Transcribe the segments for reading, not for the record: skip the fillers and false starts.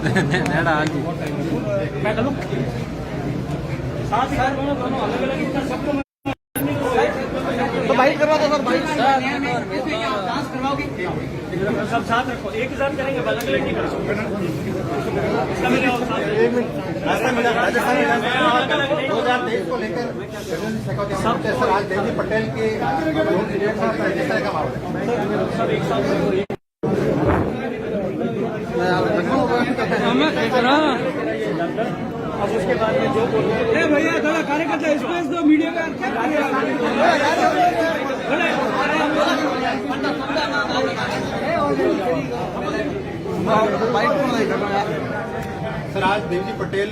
मैं चलूं साथ ही दोनों अलग अलग इतना सबको तो बाइट करवा दो सर, बाइट सब साथ रखो, एक ही साथ करेंगे, अलग अलग नहीं कर सकते। एक मिनट। राजस्थान में 2023 को लेकर सर आज देवजी पटेल के किस तरह का माहौल है? सब एक साथ अब उसके बाद में जो बोलो भैया थोड़ा कार्यकर्ता स्पेस दो, मीडिया का सर आज देवजी पटेल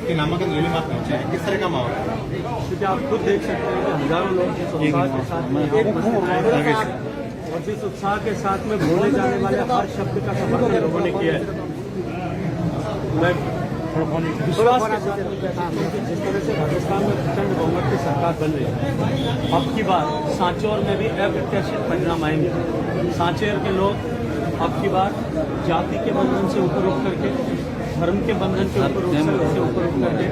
के नामांकन रैली में आप पहुंचे हैं, किस तरह का माहौल है? क्योंकि आप खुद देख सकते हैं कि हजारों लोग जिस उत्साह के साथ में एक और जिस उत्साह के साथ में बोले जाने वाले हर शब्द का समर्थन लोगों ने किया है। मैं विश्वास के साथ जिस तरह से राजस्थान में प्रचंड बहुमत की सरकार बन रही है, अब की बार सांचौर में भी अप्रत्याशित परिणाम आएंगे। सांचौर के लोग अब की बार जाति के बंधन से ऊपर उठ करके, धर्म के बंधन से ऊपर उठ करके,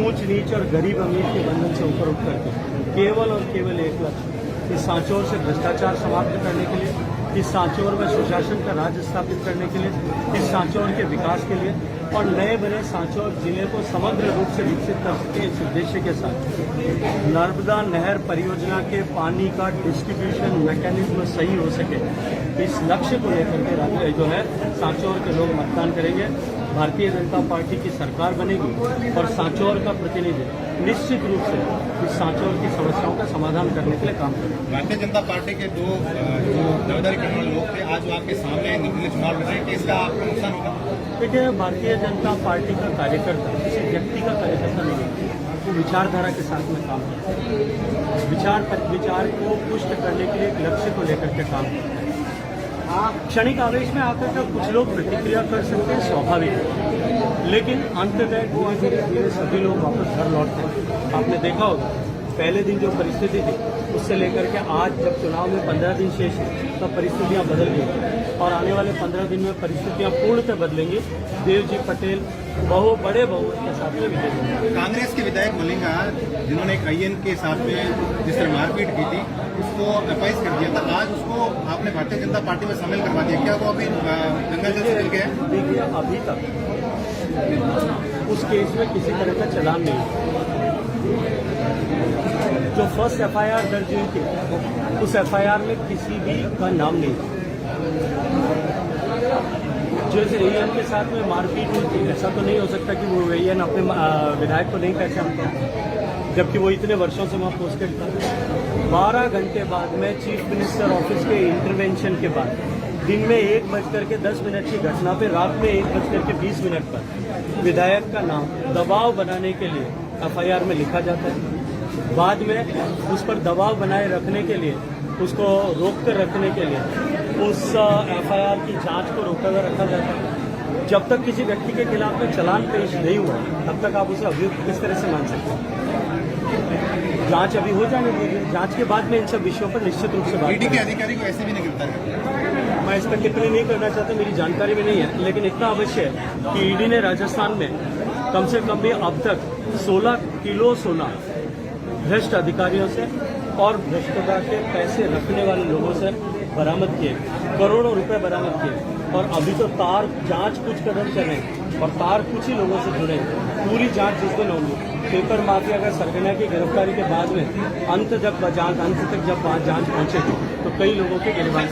ऊंच नीच और गरीब अमीर के बंधन से ऊपर उठ करके केवल और केवल एक लक्ष्य, इस सांचौर से भ्रष्टाचार समाप्त करने के लिए, इस सांचौर में सुशासन का राज स्थापित करने के लिए, इस सांचौर के विकास के लिए और नए बने सांचौर जिले को समग्र रूप से विकसित कर सके, इस उद्देश्य के साथ नर्मदा नहर परियोजना के पानी का डिस्ट्रीब्यूशन मैकेनिज्म सही हो सके, इस लक्ष्य को लेकर के जो है सांचौर के लोग मतदान करेंगे। भारतीय जनता पार्टी की सरकार बनेगी और सांचौर का प्रतिनिधि निश्चित रूप से इस सांचौर की समस्याओं का समाधान करने के लिए काम करेंगे। भारतीय जनता पार्टी के दो जो दावेदारी करने वाले लोग थे, आज वो आपके सामने निर्दलीय चुनाव लड़ रहे हैं कि इसका आपको नुकसान होगा? देखिए, भारतीय जनता पार्टी का कार्यकर्ता किसी व्यक्ति का कार्यकर्ता नहीं है, वो विचारधारा के साथ में काम करता है। विचार को पुष्ट करने के लिए एक लक्ष्य को लेकर के काम करता है। क्षणिक आवेश में आकर के कुछ लोग प्रतिक्रिया कर सकते हैं, स्वाभाविक है, लेकिन अंततः धीरे धीरे सभी लोग वापस घर लौटते हैं। आपने देखा होगा पहले दिन जो परिस्थिति थी उससे लेकर के आज जब चुनाव में 15 दिन शेष है तब परिस्थितियां बदल गई और आने वाले 15 दिन में परिस्थितियां पूर्णतः बदलेंगी। देवजी पटेल बड़े बहुमत के साथ में विजय होंगे। कांग्रेस के विधायक मलिंगा जिन्होंने एक IN के साथ में जिस तरह मारपीट की थी उसको अपाइज कर दिया था, आज उसको आपने भारतीय जनता पार्टी में शामिल करवा दिया, क्या वो अभी गंगा जल से मिल गया? देखिए, अभी तक उस केस में किसी तरह का चालान नहीं, जो फर्स्ट FIR दर्ज हुई थी उस FIR में किसी भी का नाम नहीं था। जैसे AN के साथ में मारपीट हुई थी, ऐसा तो नहीं हो सकता कि वो AN अपने विधायक को नहीं पहचानता, जबकि वो इतने वर्षों से वहाँ पोस्टेड था। 12 घंटे बाद में चीफ मिनिस्टर ऑफिस के इंटरवेंशन के बाद दिन में 1:10 की घटना पे रात में 1:20 पर विधायक का नाम दबाव बनाने के लिए FIR में लिखा जाता है। बाद में उस पर दबाव बनाए रखने के लिए, उसको रोक कर रखने के लिए उस FIR की जांच को रोका हुआ रखा जाता है। जब तक किसी व्यक्ति के खिलाफ में चालान पेश नहीं हुआ तब तक आप उसे अभियुक्त किस तरह से मान सकते हैं? जांच अभी हो जाने दीजिए, जांच के बाद में इन सब विषयों पर निश्चित रूप से बात ईडी के अधिकारी को ऐसे भी नहीं गिरफ्तार करते। मैं इस पर टिप्पणी नहीं करना चाहता, मेरी जानकारी में नहीं है, लेकिन इतना अवश्य है कि ईडी ने राजस्थान में कम से कम भी अब तक 16 किलो सोना भ्रष्ट अधिकारियों से और भ्रष्टाचार के पैसे रखने वाले लोगों से बरामद किए, करोड़ों रुपए बरामद किए। और अभी तो तार जांच कुछ कदम चले और तार कुछ ही लोगों से जुड़े। पूरी जांच जिस दिन होगी, पेपर माफिया का सरगना की गिरफ्तारी के बाद में अंत तक जब जांच पहुंचेगी तो कई लोगों के गिरफ्तार